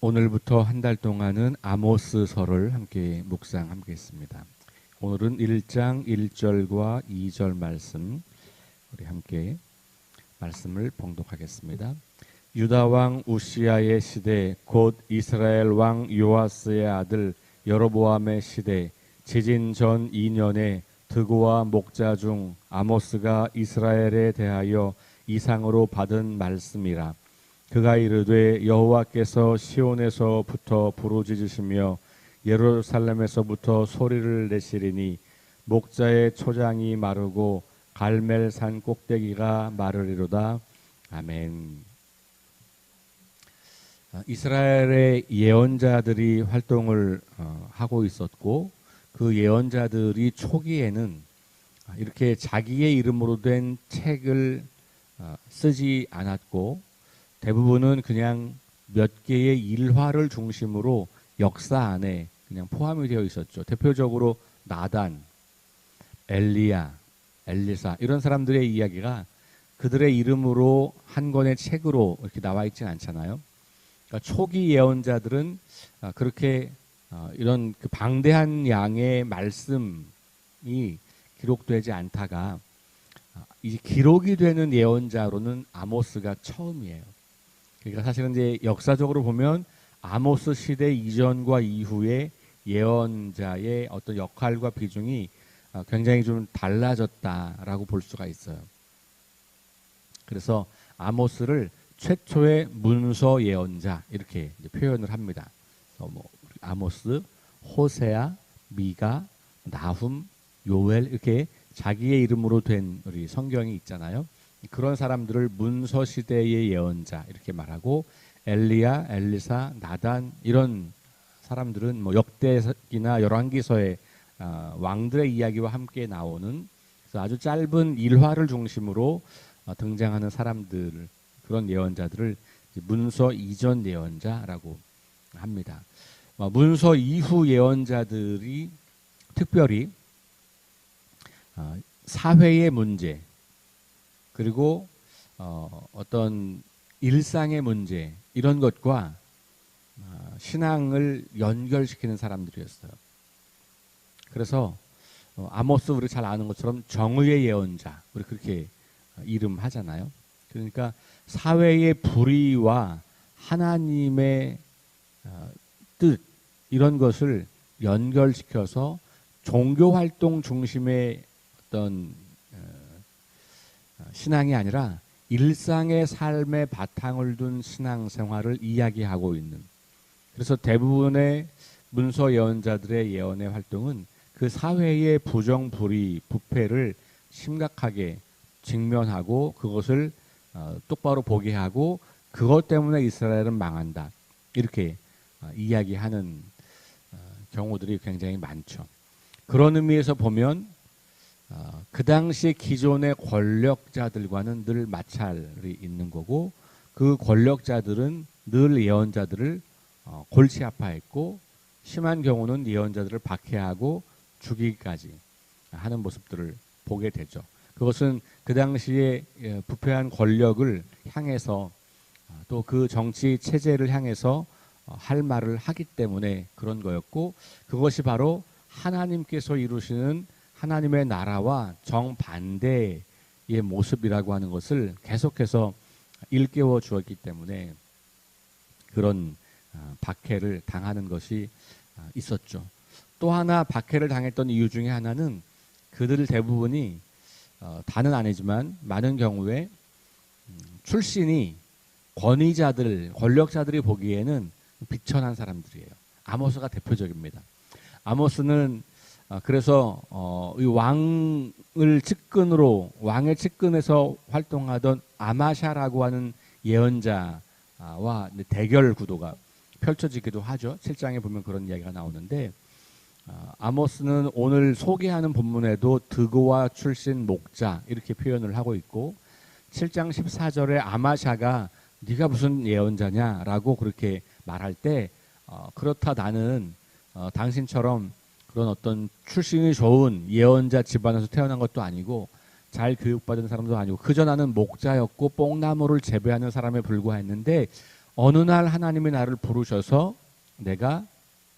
오늘부터 한 달 동안은 아모스서를 함께 묵상하겠습니다. 오늘은 1장 1절과 2절 말씀 우리 함께 말씀을 봉독하겠습니다. 유다 왕 우시야의 시대 곧 이스라엘 왕 요아스의 아들 여로보암의 시대 지진 전 2년에 드고와 목자 중 아모스가 이스라엘에 대하여 이상으로 받은 말씀이라. 그가 이르되 여호와께서 시온에서부터 부르짖으시며 예루살렘에서부터 소리를 내시리니 목자의 초장이 마르고 갈멜산 꼭대기가 마르리로다. 아멘. 이스라엘의 예언자들이 활동을 하고 있었고 그 예언자들이 초기에는 이렇게 자기의 이름으로 된 책을 쓰지 않았고 대부분은 그냥 몇 개의 일화를 중심으로 역사 안에 그냥 포함이 되어 있었죠. 대표적으로 나단, 엘리야, 엘리사 이런 사람들의 이야기가 그들의 이름으로 한 권의 책으로 이렇게 나와 있지는 않잖아요. 그러니까 초기 예언자들은 그렇게 이런 그 방대한 양의 말씀이 기록되지 않다가 이제 기록이 되는 예언자로는 아모스가 처음이에요. 그러니까 사실은 이제 역사적으로 보면 아모스 시대 이전과 이후에 예언자의 어떤 역할과 비중이 굉장히 좀 달라졌다라고 볼 수가 있어요. 그래서 아모스를 최초의 문서 예언자 이렇게 이제 표현을 합니다. 그래서 뭐 아모스, 호세아, 미가, 나훔, 요엘 이렇게 자기의 이름으로 된 우리 성경이 있잖아요. 그런 사람들을 문서 시대의 예언자 이렇게 말하고 엘리야, 엘리사, 나단 이런 사람들은 뭐 역대기나 열왕기서의 왕들의 이야기와 함께 나오는 그래서 아주 짧은 일화를 중심으로 등장하는 사람들 그런 예언자들을 문서 이전 예언자라고 합니다. 문서 이후 예언자들이 특별히 사회의 문제 그리고 어떤 일상의 문제 이런 것과 신앙을 연결시키는 사람들이었어요. 그래서 아모스 우리 잘 아는 것처럼 정의의 예언자 우리 그렇게 이름하잖아요. 그러니까 사회의 불의와 하나님의 뜻 이런 것을 연결시켜서 종교활동 중심의 어떤 신앙이 아니라 일상의 삶의 바탕을 둔 신앙생활을 이야기하고 있는 그래서 대부분의 문서 예언자들의 예언의 활동은 그 사회의 부정불의, 부패를 심각하게 직면하고 그것을 똑바로 보게 하고 그것 때문에 이스라엘은 망한다 이렇게 이야기하는 경우들이 굉장히 많죠. 그런 의미에서 보면 그 당시 기존의 권력자들과는 늘 마찰이 있는 거고 그 권력자들은 늘 예언자들을 골치 아파했고 심한 경우는 예언자들을 박해하고 죽이기까지 하는 모습들을 보게 되죠. 그것은 그 당시에 부패한 권력을 향해서 또 그 정치 체제를 향해서 할 말을 하기 때문에 그런 거였고 그것이 바로 하나님께서 이루시는 하나님의 나라와 정반대의 모습이라고 하는 것을 계속해서 일깨워 주었기 때문에 그런 박해를 당하는 것이 있었죠. 또 하나 박해를 당했던 이유 중에 하나는 그들 대부분이 다는 아니지만 많은 경우에 출신이 권위자들, 권력자들이 보기에는 비천한 사람들이에요. 아모스가 대표적입니다. 아모스는 그래서 이 왕을 측근으로 왕의 측근에서 활동하던 아마샤라고 하는 예언자와 대결 구도가 펼쳐지기도 하죠. 7장에 보면 그런 이야기가 나오는데 아모스는 오늘 소개하는 본문에도 드고와 출신 목자 이렇게 표현을 하고 있고 7장 14절에 아마샤가 네가 무슨 예언자냐라고 그렇게 말할 때 그렇다 나는 당신처럼 그런 어떤 출신이 좋은 예언자 집안에서 태어난 것도 아니고 잘 교육받은 사람도 아니고 그저 나는 목자였고 뽕나무를 재배하는 사람에 불과했는데 어느 날 하나님이 나를 부르셔서 내가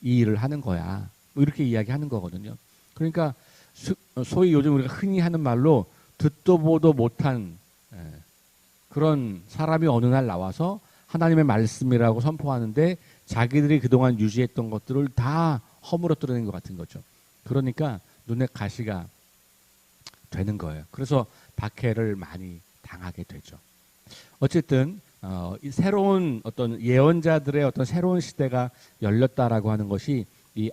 이 일을 하는 거야. 뭐 이렇게 이야기하는 거거든요. 그러니까 소위 요즘 우리가 흔히 하는 말로 듣도 보도 못한 그런 사람이 어느 날 나와서 하나님의 말씀이라고 선포하는데 자기들이 그동안 유지했던 것들을 다 허물어뜨리는 것 같은 거죠. 그러니까 눈에 가시가 되는 거예요. 그래서 박해를 많이 당하게 되죠. 어쨌든 이 새로운 어떤 예언자들의 어떤 새로운 시대가 열렸다라고 하는 것이 이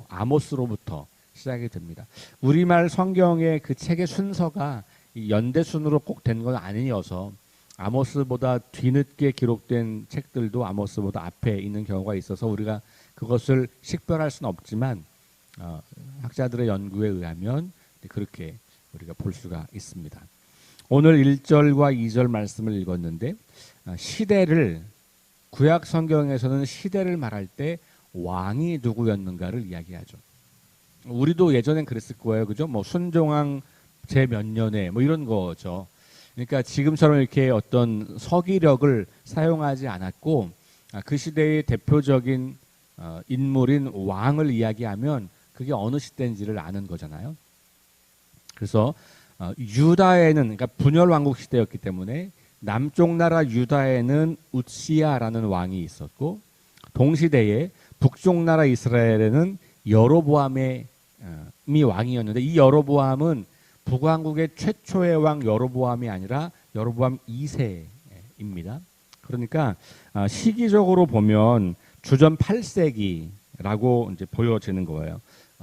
아모스로부터 시작이 됩니다. 우리말 성경의 그 책의 순서가 이 연대순으로 꼭 된 건 아니어서 아모스보다 뒤늦게 기록된 책들도 아모스보다 앞에 있는 경우가 있어서 우리가 그것을 식별할 수는 없지만 학자들의 연구에 의하면 그렇게 우리가 볼 수가 있습니다. 오늘 1절과 2절 말씀을 읽었는데 시대를 구약 성경에서는 시대를 말할 때 왕이 누구였는가를 이야기하죠. 우리도 예전엔 그랬을 거예요. 그죠? 뭐 순종왕 제 몇 년에 뭐 이런 거죠. 그러니까 지금처럼 이렇게 어떤 서기력을 사용하지 않았고 그 시대의 대표적인 인물인 왕을 이야기하면 그게 어느 시대인지를 아는 거잖아요. 그래서 유다에는 그러니까 분열 왕국 시대였기 때문에 남쪽 나라 유다에는 우시야라는 왕이 있었고 동시대에 북쪽 나라 이스라엘에는 여로보암이 왕이었는데 이 여로보암은 북왕국의 최초의 왕 여로보암이 아니라 여로보암 2세입니다. 그러니까 시기적으로 보면 주전 8세기라고 이제 보여지는 거예요.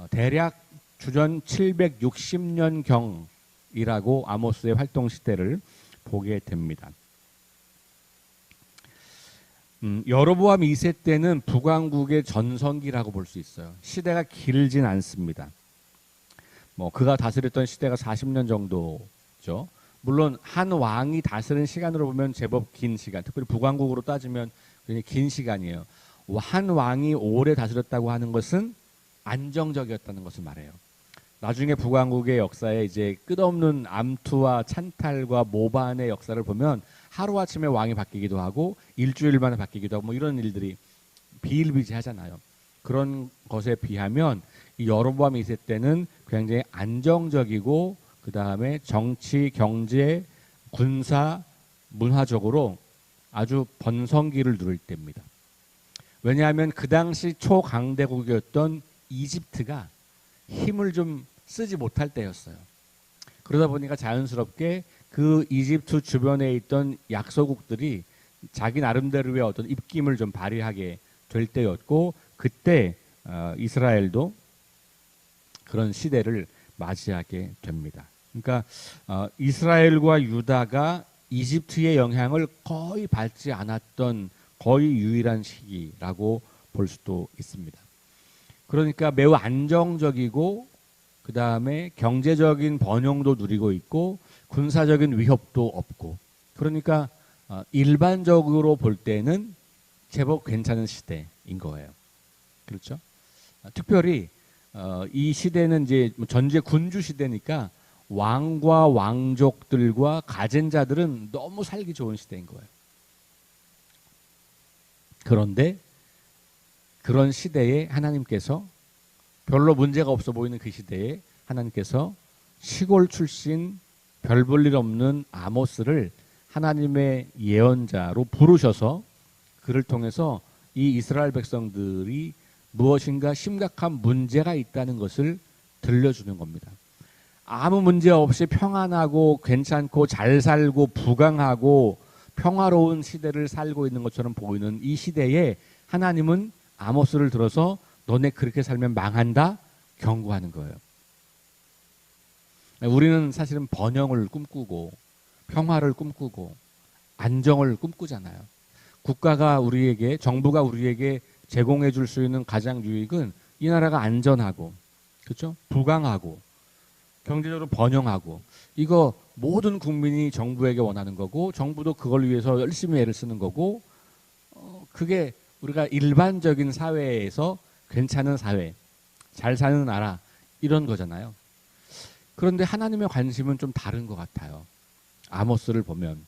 대략 주전 760년경이라고 아모스의 활동 시대를 보게 됩니다. 여로보암 2세 때는 북왕국의 전성기라고 볼 수 있어요. 시대가 길진 않습니다. 뭐 그가 다스렸던 시대가 40년 정도죠. 물론 한 왕이 다스린 시간으로 보면 제법 긴 시간, 특별히 북왕국으로 따지면 굉장히 긴 시간이에요. 한 왕이 오래 다스렸다고 하는 것은 안정적이었다는 것을 말해요. 나중에 북왕국의 역사에 이제 끝없는 암투와 찬탈과 모반의 역사를 보면 하루아침에 왕이 바뀌기도 하고 일주일 만에 바뀌기도 하고 뭐 이런 일들이 비일비재하잖아요. 그런 것에 비하면 이 여로보암 2세 때는 굉장히 안정적이고 그 다음에 정치, 경제, 군사, 문화적으로 아주 번성기를 누릴 때입니다. 왜냐하면 그 당시 초강대국이었던 이집트가 힘을 좀 쓰지 못할 때였어요. 그러다 보니까 자연스럽게 그 이집트 주변에 있던 약소국들이 자기 나름대로의 어떤 입김을 좀 발휘하게 될 때였고 그때 이스라엘도 그런 시대를 맞이하게 됩니다. 그러니까 이스라엘과 유다가 이집트의 영향을 거의 받지 않았던 거의 유일한 시기라고 볼 수도 있습니다. 그러니까 매우 안정적이고 그 다음에 경제적인 번영도 누리고 있고 군사적인 위협도 없고 그러니까 일반적으로 볼 때는 제법 괜찮은 시대인 거예요. 그렇죠? 특별히 이 시대는 이제 전제 군주 시대니까 왕과 왕족들과 가진자들은 너무 살기 좋은 시대인 거예요. 그런데 그런 시대에 하나님께서 별로 문제가 없어 보이는 그 시대에 하나님께서 시골 출신 별 볼 일 없는 아모스를 하나님의 예언자로 부르셔서 그를 통해서 이 이스라엘 백성들이 무엇인가 심각한 문제가 있다는 것을 들려주는 겁니다. 아무 문제 없이 평안하고 괜찮고 잘 살고 부강하고 평화로운 시대를 살고 있는 것처럼 보이는 이 시대에 하나님은 아모스를 들어서 너네 그렇게 살면 망한다 경고하는 거예요. 우리는 사실은 번영을 꿈꾸고 평화를 꿈꾸고 안정을 꿈꾸잖아요. 국가가 우리에게 정부가 우리에게 제공해 줄 수 있는 가장 유익은 이 나라가 안전하고 그렇죠? 부강하고 경제적으로 번영하고 이거 모든 국민이 정부에게 원하는 거고 정부도 그걸 위해서 열심히 애를 쓰는 거고 그게 우리가 일반적인 사회에서 괜찮은 사회, 잘 사는 나라 이런 거잖아요. 그런데 하나님의 관심은 좀 다른 것 같아요. 아모스를 보면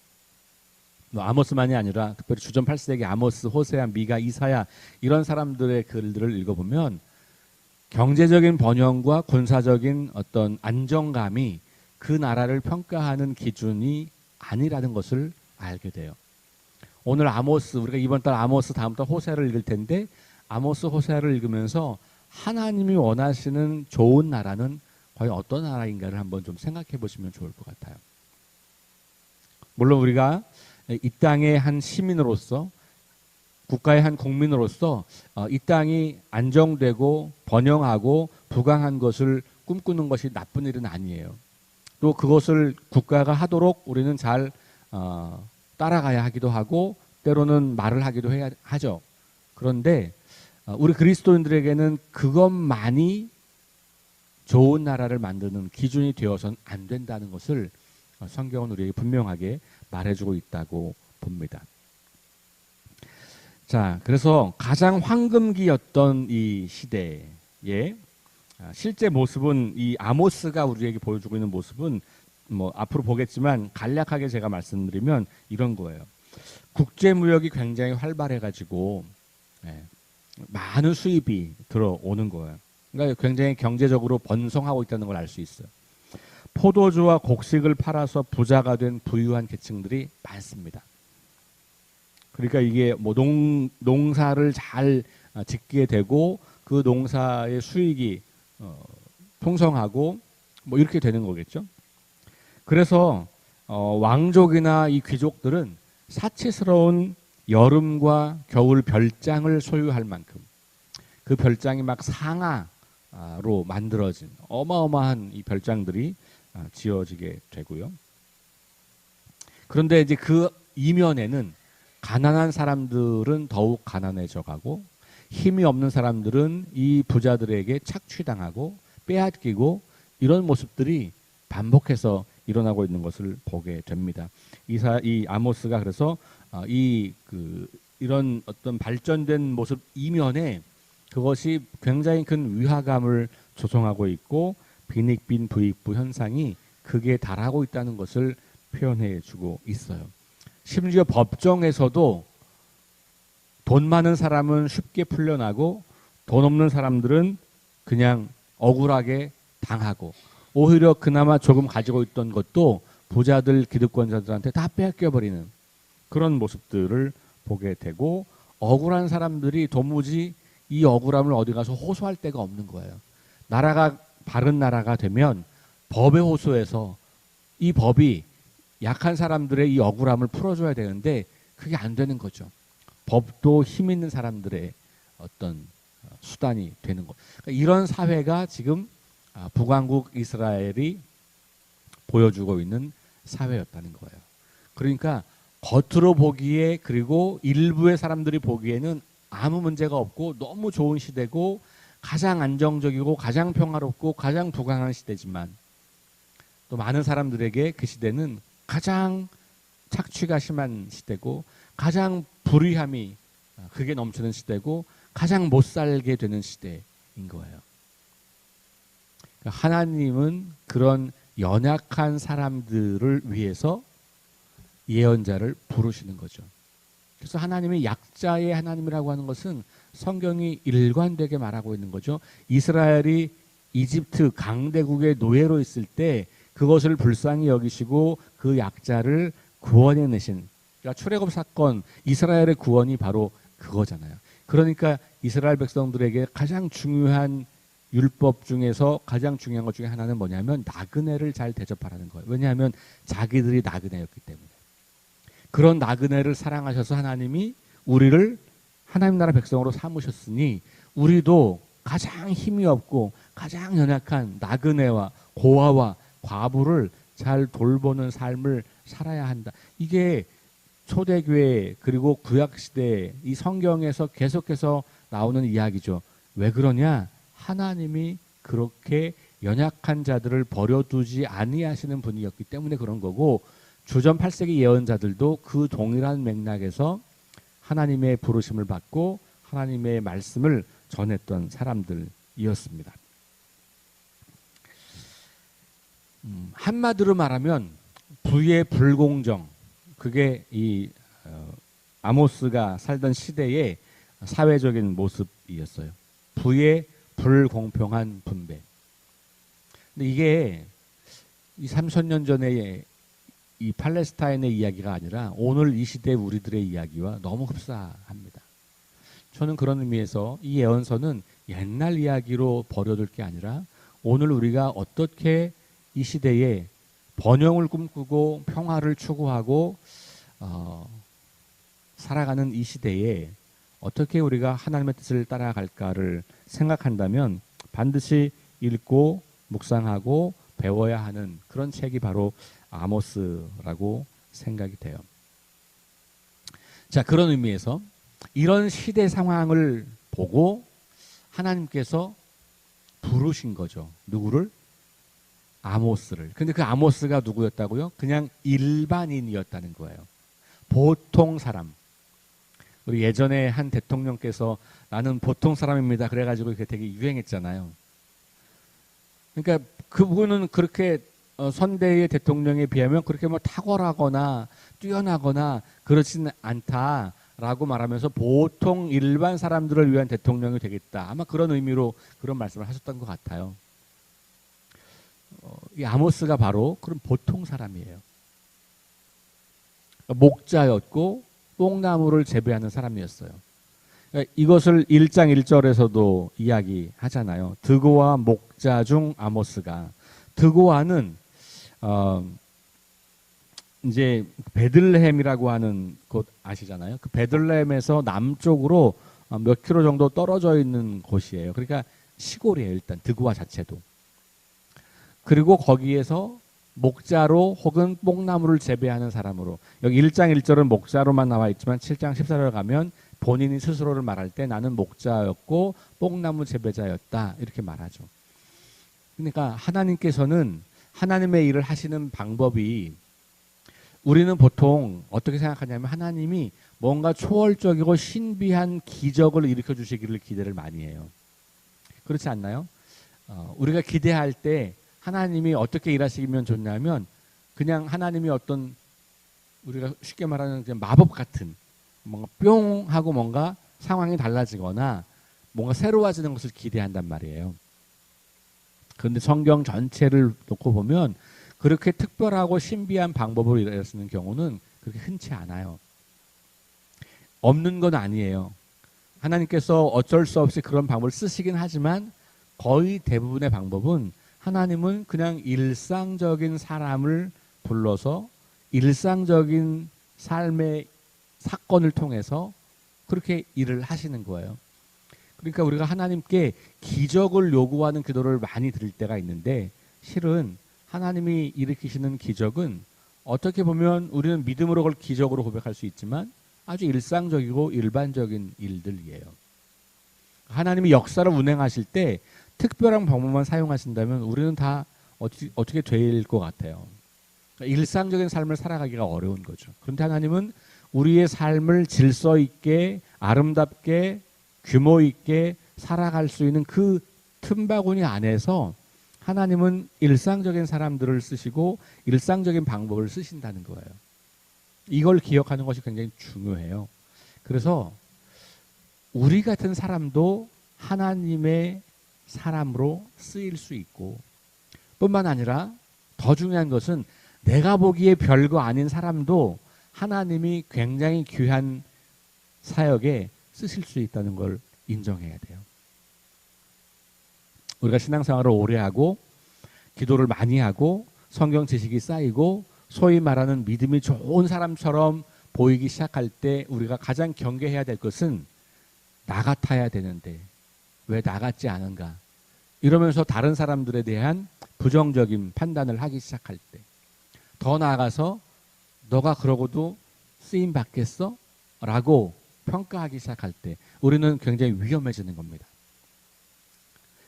뭐 아모스만이 아니라 특별히 주전 8세기 아모스, 호세아, 미가, 이사야 이런 사람들의 글들을 읽어보면 경제적인 번영과 군사적인 어떤 안정감이 그 나라를 평가하는 기준이 아니라는 것을 알게 돼요. 오늘 아모스, 우리가 이번 달 아모스, 다음 달 호세아를 읽을 텐데 아모스, 호세아를 읽으면서 하나님이 원하시는 좋은 나라는 과연 어떤 나라인가를 한번 좀 생각해 보시면 좋을 것 같아요. 물론 우리가 이 땅의 한 시민으로서, 국가의 한 국민으로서 이 땅이 안정되고 번영하고 부강한 것을 꿈꾸는 것이 나쁜 일은 아니에요. 또 그것을 국가가 하도록 우리는 잘 따라가야 하기도 하고 때로는 말을 하기도 해야 하죠. 그런데 우리 그리스도인들에게는 그것만이 좋은 나라를 만드는 기준이 되어서는 안 된다는 것을 성경은 우리에게 분명하게 말해주고 있다고 봅니다. 자, 그래서 가장 황금기였던 이 시대에 실제 모습은 이 아모스가 우리에게 보여주고 있는 모습은 뭐 앞으로 보겠지만 간략하게 제가 말씀드리면 이런 거예요. 국제 무역이 굉장히 활발해가지고 많은 수입이 들어오는 거예요. 그러니까 굉장히 경제적으로 번성하고 있다는 걸 알 수 있어요. 포도주와 곡식을 팔아서 부자가 된 부유한 계층들이 많습니다. 그러니까 이게 뭐 농사를 잘 짓게 되고 그 농사의 수익이 풍성하고 뭐 이렇게 되는 거겠죠. 그래서 왕족이나 이 귀족들은 사치스러운 여름과 겨울 별장을 소유할 만큼 그 별장이 막 상아로 만들어진 어마어마한 이 별장들이 지어지게 되고요. 그런데 이제 그 이면에는 가난한 사람들은 더욱 가난해져 가고 힘이 없는 사람들은 이 부자들에게 착취당하고 빼앗기고 이런 모습들이 반복해서 일어나고 있는 것을 보게 됩니다. 이 아모스가 그래서 이런 어떤 발전된 모습 이면에 그것이 굉장히 큰 위화감을 조성하고 있고 빈익빈 부익부 현상이 극에 달하고 있다는 것을 표현해 주고 있어요. 심지어 법정에서도 돈 많은 사람은 쉽게 풀려나고 돈 없는 사람들은 그냥 억울하게 당하고 오히려 그나마 조금 가지고 있던 것도 부자들 기득권자들한테 다 빼앗겨버리는 그런 모습들을 보게 되고 억울한 사람들이 도무지 이 억울함을 어디 가서 호소할 데가 없는 거예요. 나라가 바른 나라가 되면 법에 호소해서 이 법이 약한 사람들의 이 억울함을 풀어줘야 되는데 그게 안 되는 거죠. 법도 힘 있는 사람들의 어떤 수단이 되는 것. 그러니까 이런 사회가 지금 북왕국 이스라엘이 보여주고 있는 사회였다는 거예요. 그러니까 겉으로 보기에 그리고 일부의 사람들이 보기에는 아무 문제가 없고 너무 좋은 시대고 가장 안정적이고 가장 평화롭고 가장 부강한 시대지만 또 많은 사람들에게 그 시대는 가장 착취가 심한 시대고 가장 불의함이 극에 넘치는 시대고 가장 못 살게 되는 시대인 거예요. 하나님은 그런 연약한 사람들을 위해서 예언자를 부르시는 거죠. 그래서 하나님이 약자의 하나님이라고 하는 것은 성경이 일관되게 말하고 있는 거죠. 이스라엘이 이집트 강대국의 노예로 있을 때 그것을 불쌍히 여기시고 그 약자를 구원해내신, 그러니까 출애굽 사건, 이스라엘의 구원이 바로 그거잖아요. 그러니까 이스라엘 백성들에게 가장 중요한 율법 중에서 가장 중요한 것 중에 하나는 뭐냐면 나그네를 잘 대접하라는 거예요. 왜냐하면 자기들이 나그네였기 때문에. 그런 나그네를 사랑하셔서 하나님이 우리를 하나님 나라 백성으로 삼으셨으니 우리도 가장 힘이 없고 가장 연약한 나그네와 고아와 과부를 잘 돌보는 삶을 살아야 한다. 이게 초대교회 그리고 구약시대 이 성경에서 계속해서 나오는 이야기죠. 왜 그러냐? 하나님이 그렇게 연약한 자들을 버려두지 아니하시는 분이었기 때문에 그런 거고, 주전 8세기 예언자들도 그 동일한 맥락에서 하나님의 부르심을 받고 하나님의 말씀을 전했던 사람들이었습니다. 한마디로 말하면 부의 불공정, 그게 이 아모스가 살던 시대의 사회적인 모습이었어요. 부의 불공평한 분배. 근데 이게 이 3000년 전에 이 팔레스타인의 이야기가 아니라 오늘 이 시대 우리들의 이야기와 너무 흡사합니다. 저는 그런 의미에서 이 예언서는 옛날 이야기로 버려둘 게 아니라 오늘 우리가 어떻게 이 시대에 번영을 꿈꾸고 평화를 추구하고 살아가는 이 시대에 어떻게 우리가 하나님의 뜻을 따라갈까를 생각한다면 반드시 읽고 묵상하고 배워야 하는 그런 책이 바로 아모스라고 생각이 돼요. 자, 그런 의미에서 이런 시대 상황을 보고 하나님께서 부르신 거죠. 누구를? 아모스를. 근데 그 아모스가 누구였다고요? 그냥 일반인이었다는 거예요. 보통 사람. 우리 예전에 한 대통령께서 나는 보통 사람입니다. 그래가지고 그게 되게 유행했잖아요. 그러니까 그분은 그렇게 선대의 대통령에 비하면 그렇게 뭐 탁월하거나 뛰어나거나 그렇지는 않다라고 말하면서 보통 일반 사람들을 위한 대통령이 되겠다. 아마 그런 의미로 그런 말씀을 하셨던 것 같아요. 이 아모스가 바로 그런 보통 사람이에요. 목자였고 뽕나무를 재배하는 사람이었어요. 이것을 1장 1절에서도 이야기하잖아요. 드고와 목자 중 아모스가. 드고아는 이제 베들레헴이라고 하는 곳 아시잖아요. 그 베들레헴에서 남쪽으로 몇 킬로 정도 떨어져 있는 곳이에요. 그러니까 시골이에요. 일단 드고아 자체도. 그리고 거기에서 목자로 혹은 뽕나무를 재배하는 사람으로, 여기 1장 1절은 목자로만 나와 있지만 7장 14절 가면 본인이 스스로를 말할 때 나는 목자였고 뽕나무 재배자였다 이렇게 말하죠. 그러니까 하나님께서는 하나님의 일을 하시는 방법이, 우리는 보통 어떻게 생각하냐면 하나님이 뭔가 초월적이고 신비한 기적을 일으켜 주시기를 기대를 많이 해요. 그렇지 않나요? 우리가 기대할 때 하나님이 어떻게 일하시면 좋냐면 그냥 하나님이 어떤, 우리가 쉽게 말하는 그냥 마법 같은, 뭔가 뿅 하고 뭔가 상황이 달라지거나 뭔가 새로워지는 것을 기대한단 말이에요. 그런데 성경 전체를 놓고 보면 그렇게 특별하고 신비한 방법으로 일하시는 경우는 그렇게 흔치 않아요. 없는 건 아니에요. 하나님께서 어쩔 수 없이 그런 방법을 쓰시긴 하지만 거의 대부분의 방법은 하나님은 그냥 일상적인 사람을 불러서 일상적인 삶의 사건을 통해서 그렇게 일을 하시는 거예요. 그러니까 우리가 하나님께 기적을 요구하는 기도를 많이 드릴 때가 있는데, 실은 하나님이 일으키시는 기적은 어떻게 보면 우리는 믿음으로 그걸 기적으로 고백할 수 있지만 아주 일상적이고 일반적인 일들이에요. 하나님이 역사를 운행하실 때 특별한 방법만 사용하신다면 우리는 다 어떻게 될 것 같아요. 일상적인 삶을 살아가기가 어려운 거죠. 그런데 하나님은 우리의 삶을 질서 있게 아름답게 규모 있게 살아갈 수 있는 그 틈바구니 안에서 하나님은 일상적인 사람들을 쓰시고 일상적인 방법을 쓰신다는 거예요. 이걸 기억하는 것이 굉장히 중요해요. 그래서 우리 같은 사람도 하나님의 사람으로 쓰일 수 있고, 뿐만 아니라 더 중요한 것은 내가 보기에 별거 아닌 사람도 하나님이 굉장히 귀한 사역에 쓰실 수 있다는 걸 인정해야 돼요. 우리가 신앙생활을 오래 하고 기도를 많이 하고 성경 지식이 쌓이고 소위 말하는 믿음이 좋은 사람처럼 보이기 시작할 때 우리가 가장 경계해야 될 것은 나 같아야 되는데 왜 나 같지 않은가, 이러면서 다른 사람들에 대한 부정적인 판단을 하기 시작할 때, 더 나아가서 너가 그러고도 쓰임 받겠어? 라고 평가하기 시작할 때 우리는 굉장히 위험해지는 겁니다.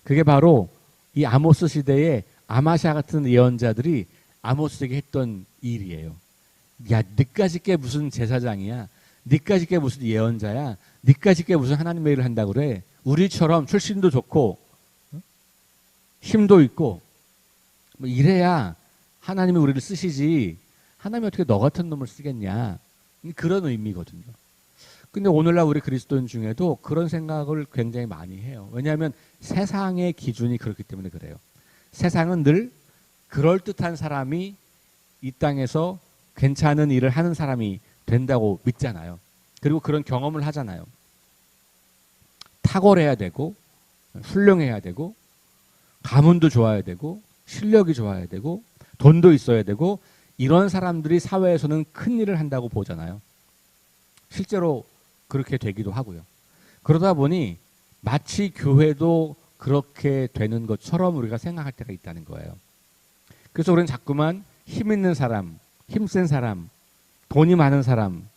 그게 바로 이 아모스 시대에 아마샤 같은 예언자들이 아모스에게 했던 일이에요. 야, 니까짓 게 무슨 제사장이야? 니까짓 게 무슨 예언자야? 니까짓 게 무슨 하나님의 일을 한다고 그래? 우리처럼 출신도 좋고 힘도 있고 뭐 이래야 하나님이 우리를 쓰시지, 하나님이 어떻게 너 같은 놈을 쓰겠냐? 그런 의미거든요. 근데 오늘날 우리 그리스도인 중에도 그런 생각을 굉장히 많이 해요. 왜냐하면 세상의 기준이 그렇기 때문에 그래요. 세상은 늘 그럴듯한 사람이 이 땅에서 괜찮은 일을 하는 사람이 된다고 믿잖아요. 그리고 그런 경험을 하잖아요. 탁월해야 되고 훌륭해야 되고 가문도 좋아야 되고 실력이 좋아야 되고 돈도 있어야 되고 이런 사람들이 사회에서는 큰 일을 한다고 보잖아요. 실제로 그렇게 되기도 하고요. 그러다 보니 마치 교회도 그렇게 되는 것처럼 우리가 생각할 때가 있다는 거예요. 그래서 우리는 자꾸만 힘 있는 사람, 힘센 사람, 돈이 많은 사람,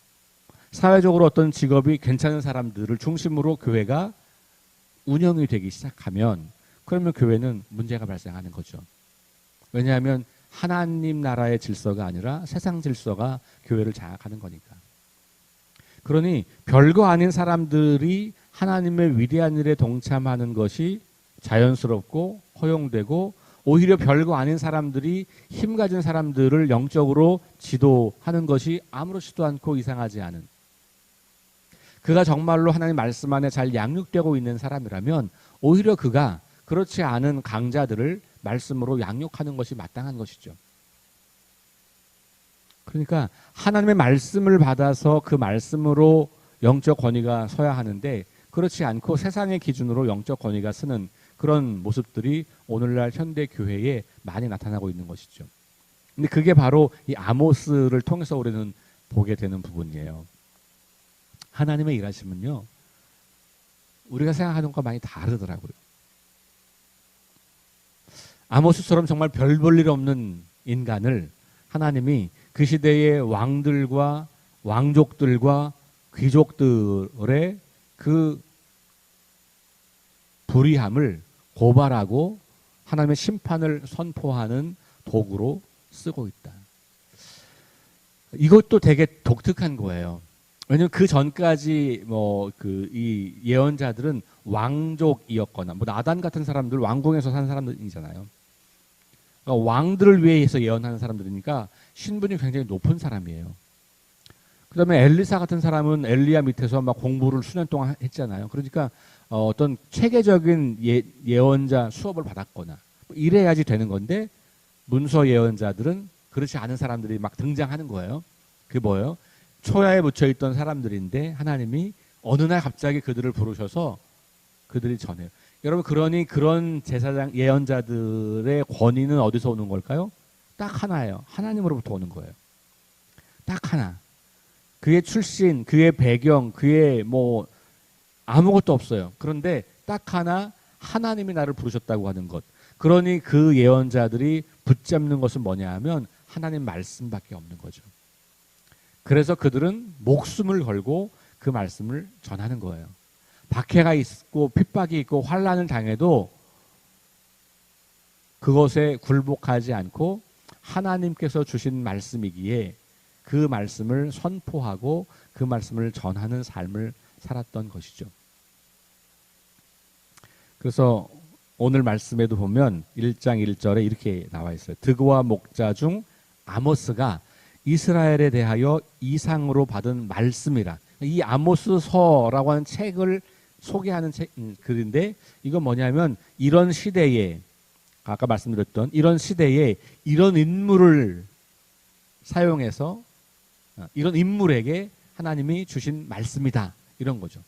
사회적으로 어떤 직업이 괜찮은 사람들을 중심으로 교회가 운영이 되기 시작하면 그러면 교회는 문제가 발생하는 거죠. 왜냐하면 하나님 나라의 질서가 아니라 세상 질서가 교회를 장악하는 거니까. 그러니 별거 아닌 사람들이 하나님의 위대한 일에 동참하는 것이 자연스럽고 허용되고 오히려 별거 아닌 사람들이 힘 가진 사람들을 영적으로 지도하는 것이 아무렇지도 않고 이상하지 않은, 그가 정말로 하나님 말씀 안에 잘 양육되고 있는 사람이라면 오히려 그가 그렇지 않은 강자들을 말씀으로 양육하는 것이 마땅한 것이죠. 그러니까 하나님의 말씀을 받아서 그 말씀으로 영적 권위가 서야 하는데 그렇지 않고 세상의 기준으로 영적 권위가 서는 그런 모습들이 오늘날 현대 교회에 많이 나타나고 있는 것이죠. 근데 그게 바로 이 아모스를 통해서 우리는 보게 되는 부분이에요. 하나님의 일하심은요, 우리가 생각하는 것과 많이 다르더라고요. 아모스처럼 정말 별 볼 일 없는 인간을 하나님이 그 시대의 왕들과 왕족들과 귀족들의 그 불의함을 고발하고 하나님의 심판을 선포하는 도구로 쓰고 있다. 이것도 되게 독특한 거예요. 왜냐하면 그 전까지 이 예언자들은 왕족이었거나 나단 같은 사람들, 왕궁에서 산 사람들이잖아요. 그러니까 왕들을 위해서 예언하는 사람들이니까 신분이 굉장히 높은 사람이에요. 그다음에 엘리사 같은 사람은 엘리야 밑에서 막 공부를 수년 동안 했잖아요. 그러니까 어떤 체계적인 예언자 수업을 받았거나 이래야지 되는 건데 문서 예언자들은 그렇지 않은 사람들이 막 등장하는 거예요. 그게 뭐예요? 초야에 묻혀있던 사람들인데 하나님이 어느 날 갑자기 그들을 부르셔서 그들이 전해요. 여러분, 그러니 그런 제사장 예언자들의 권위는 어디서 오는 걸까요? 딱 하나예요. 하나님으로부터 오는 거예요. 딱 하나. 그의 출신, 그의 배경, 그의 아무것도 없어요. 그런데 딱 하나, 하나님이 나를 부르셨다고 하는 것. 그러니 그 예언자들이 붙잡는 것은 뭐냐 하면 하나님 말씀밖에 없는 거죠. 그래서 그들은 목숨을 걸고 그 말씀을 전하는 거예요. 박해가 있고 핍박이 있고 환난을 당해도 그것에 굴복하지 않고 하나님께서 주신 말씀이기에 그 말씀을 선포하고 그 말씀을 전하는 삶을 살았던 것이죠. 그래서 오늘 말씀에도 보면 1장 1절에 이렇게 나와 있어요. 득와 목자 중 아모스가 이스라엘에 대하여 이상으로 받은 말씀이라. 이 아모스서라고 하는 책을 소개하는 글인데 이건 뭐냐면 이런 시대에, 아까 말씀드렸던 이런 시대에 이런 인물을 사용해서 이런 인물에게 하나님이 주신 말씀이다, 이런 거죠.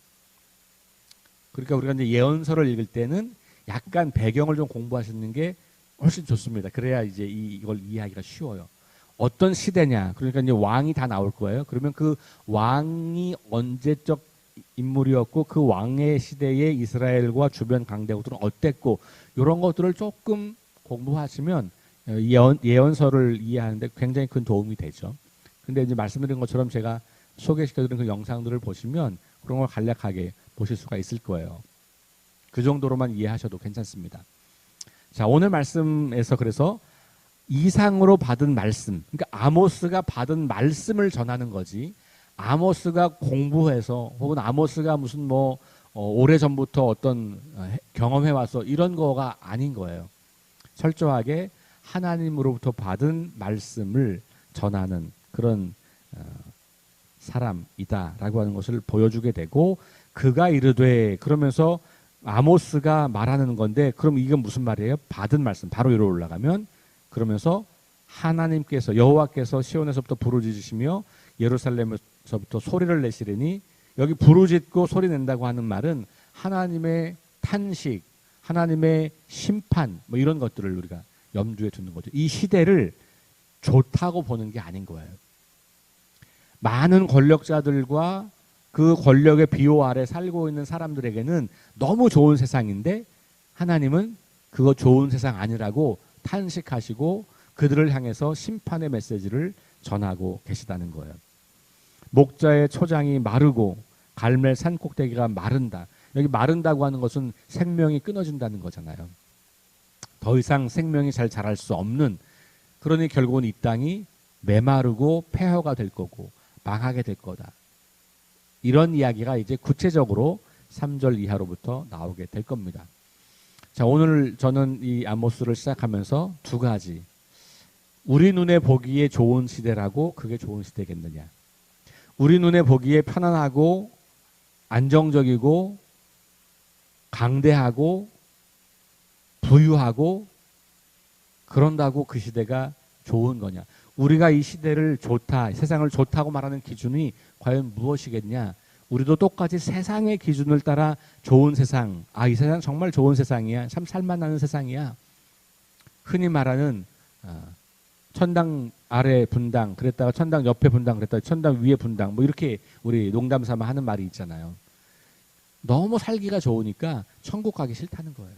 그러니까 우리가 이제 예언서를 읽을 때는 약간 배경을 좀 공부하시는 게 훨씬 좋습니다. 그래야 이제 이걸 이해하기가 쉬워요. 어떤 시대냐, 그러니까 이제 왕이 다 나올 거예요. 그러면 그 왕이 언제적 인물이었고 그 왕의 시대에 이스라엘과 주변 강대국들은 어땠고 이런 것들을 조금 공부하시면 예언서를 이해하는데 굉장히 큰 도움이 되죠. 근데 이제 말씀드린 것처럼 제가 소개시켜드린 그 영상들을 보시면 그런 걸 간략하게 보실 수가 있을 거예요. 그 정도로만 이해하셔도 괜찮습니다. 자, 오늘 말씀에서 그래서 이상으로 받은 말씀, 그러니까 아모스가 받은 말씀을 전하는 거지, 아모스가 공부해서 혹은 아모스가 무슨 오래전부터 어떤 경험해와서 이런 거가 아닌 거예요. 철저하게 하나님으로부터 받은 말씀을 전하는 그런 사람이다라고 하는 것을 보여주게 되고, 그가 이르되, 그러면서 아모스가 말하는 건데, 그럼 이건 무슨 말이에요? 받은 말씀 바로 위로 올라가면, 그러면서 하나님께서, 여호와께서 시온에서부터 부르짖으시며 예루살렘에서부터 소리를 내시리니, 여기 부르짖고 소리 낸다고 하는 말은 하나님의 탄식, 하나님의 심판, 뭐 이런 것들을 우리가 염두에 두는 거죠. 이 시대를 좋다고 보는 게 아닌 거예요. 많은 권력자들과 그 권력의 비호 아래 살고 있는 사람들에게는 너무 좋은 세상인데, 하나님은 그거 좋은 세상 아니라고 탄식하시고 그들을 향해서 심판의 메시지를 전하고 계시다는 거예요. 목자의 초장이 마르고 갈멜 산 꼭대기가 마른다. 여기 마른다고 하는 것은 생명이 끊어진다는 거잖아요. 더 이상 생명이 잘 자랄 수 없는, 그러니 결국은 이 땅이 메마르고 폐허가 될 거고 망하게 될 거다. 이런 이야기가 이제 구체적으로 3절 이하로부터 나오게 될 겁니다. 자, 오늘 저는 이 아모스를 시작하면서 두 가지, 우리 눈에 보기에 좋은 시대라고 그게 좋은 시대겠느냐, 우리 눈에 보기에 편안하고 안정적이고 강대하고 부유하고 그런다고 그 시대가 좋은 거냐, 우리가 이 시대를 좋다, 세상을 좋다고 말하는 기준이 과연 무엇이겠냐, 우리도 똑같이 세상의 기준을 따라 좋은 세상, 아, 이 세상 정말 좋은 세상이야, 참 살만하는 세상이야, 흔히 말하는 천당 아래 분당 그랬다가 천당 옆에 분당 그랬다가 천당 위에 분당, 뭐 이렇게 우리 농담 삼아 하는 말이 있잖아요. 너무 살기가 좋으니까 천국 가기 싫다는 거예요.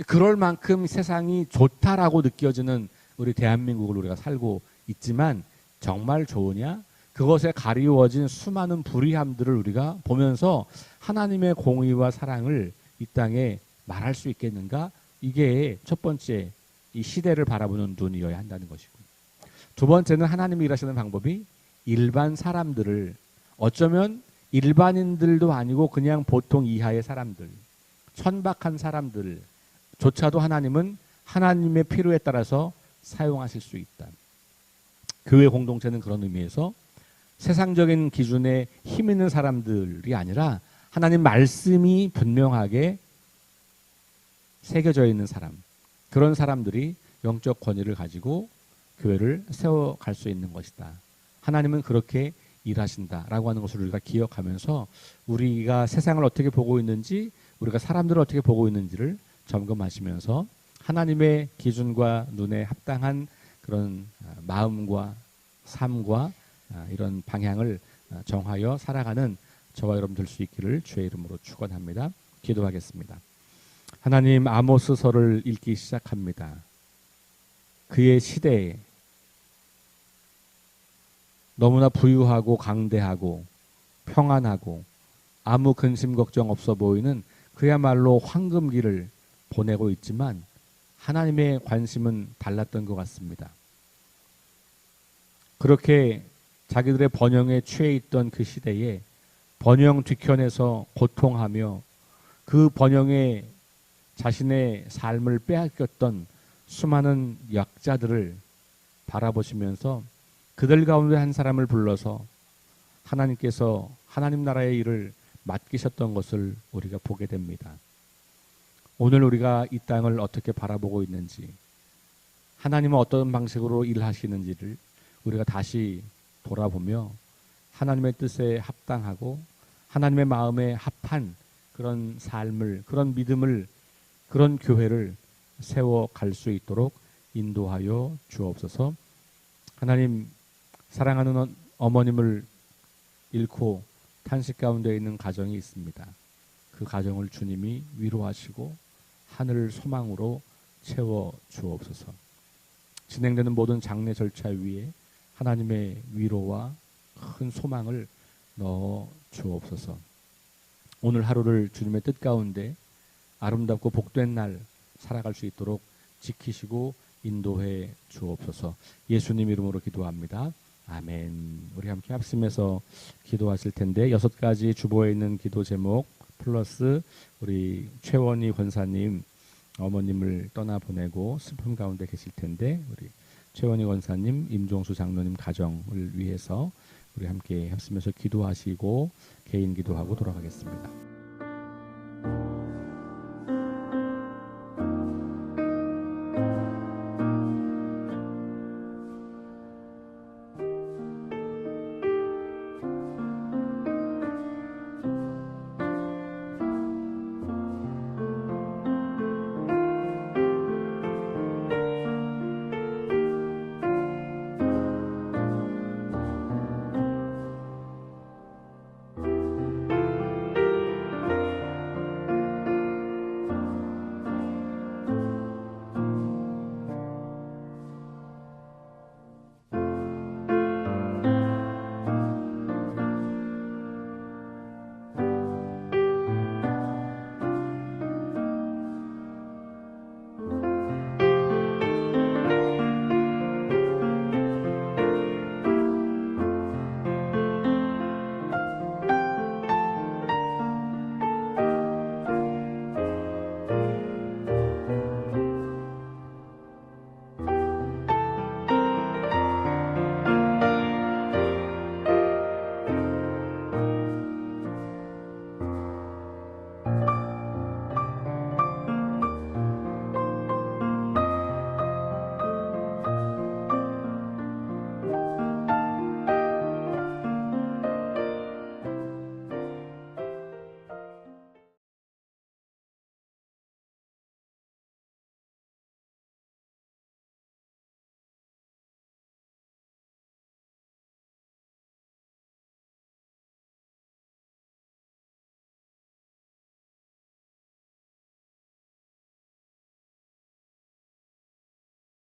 그럴 만큼 세상이 좋다라고 느껴지는 우리 대한민국을 우리가 살고 있지만, 정말 좋으냐? 그것에 가리워진 수많은 불의함들을 우리가 보면서 하나님의 공의와 사랑을 이 땅에 말할 수 있겠는가? 이게 첫 번째, 이 시대를 바라보는 눈이어야 한다는 것이고, 두 번째는 하나님이 일하시는 방법이 일반 사람들을, 어쩌면 일반인들도 아니고 그냥 보통 이하의 사람들, 천박한 사람들조차도 하나님은 하나님의 필요에 따라서 사용하실 수 있다. 교회 공동체는 그런 의미에서 세상적인 기준에 힘 있는 사람들이 아니라 하나님 말씀이 분명하게 새겨져 있는 사람, 그런 사람들이 영적 권위를 가지고 교회를 세워갈 수 있는 것이다. 하나님은 그렇게 일하신다라고 하는 것을 우리가 기억하면서 우리가 세상을 어떻게 보고 있는지, 우리가 사람들을 어떻게 보고 있는지를 점검하시면서 하나님의 기준과 눈에 합당한 그런 마음과 삶과 이런 방향을 정하여 살아가는 저와 여러분 될 수 있기를 주의 이름으로 축원합니다. 기도하겠습니다. 하나님, 아모스서를 읽기 시작합니다. 그의 시대에 너무나 부유하고 강대하고 평안하고 아무 근심 걱정 없어 보이는 그야말로 황금기를 보내고 있지만, 하나님의 관심은 달랐던 것 같습니다. 그렇게 자기들의 번영에 취해 있던 그 시대에 번영 뒤편에서 고통하며 그 번영에 자신의 삶을 빼앗겼던 수많은 약자들을 바라보시면서 그들 가운데 한 사람을 불러서 하나님께서 하나님 나라의 일을 맡기셨던 것을 우리가 보게 됩니다. 오늘 우리가 이 땅을 어떻게 바라보고 있는지, 하나님은 어떤 방식으로 일하시는지를 우리가 다시 돌아보며 하나님의 뜻에 합당하고 하나님의 마음에 합한 그런 삶을, 그런 믿음을, 그런 교회를 세워갈 수 있도록 인도하여 주옵소서. 하나님, 사랑하는 어머님을 잃고 탄식 가운데 있는 가정이 있습니다. 그 가정을 주님이 위로하시고 하늘 소망으로 채워 주옵소서. 진행되는 모든 장례 절차 위에 하나님의 위로와 큰 소망을 넣어 주옵소서. 오늘 하루를 주님의 뜻 가운데 아름답고 복된 날 살아갈 수 있도록 지키시고 인도해 주옵소서. 예수님 이름으로 기도합니다. 아멘. 우리 함께 합심해서 기도하실 텐데 6가지 주보에 있는 기도 제목 플러스 우리 최원희 권사님 어머님을 떠나보내고 슬픔 가운데 계실 텐데 우리 최원희 권사님, 임종수 장로님 가정을 위해서 우리 함께 합심해서 기도하시고 개인 기도하고 돌아가겠습니다.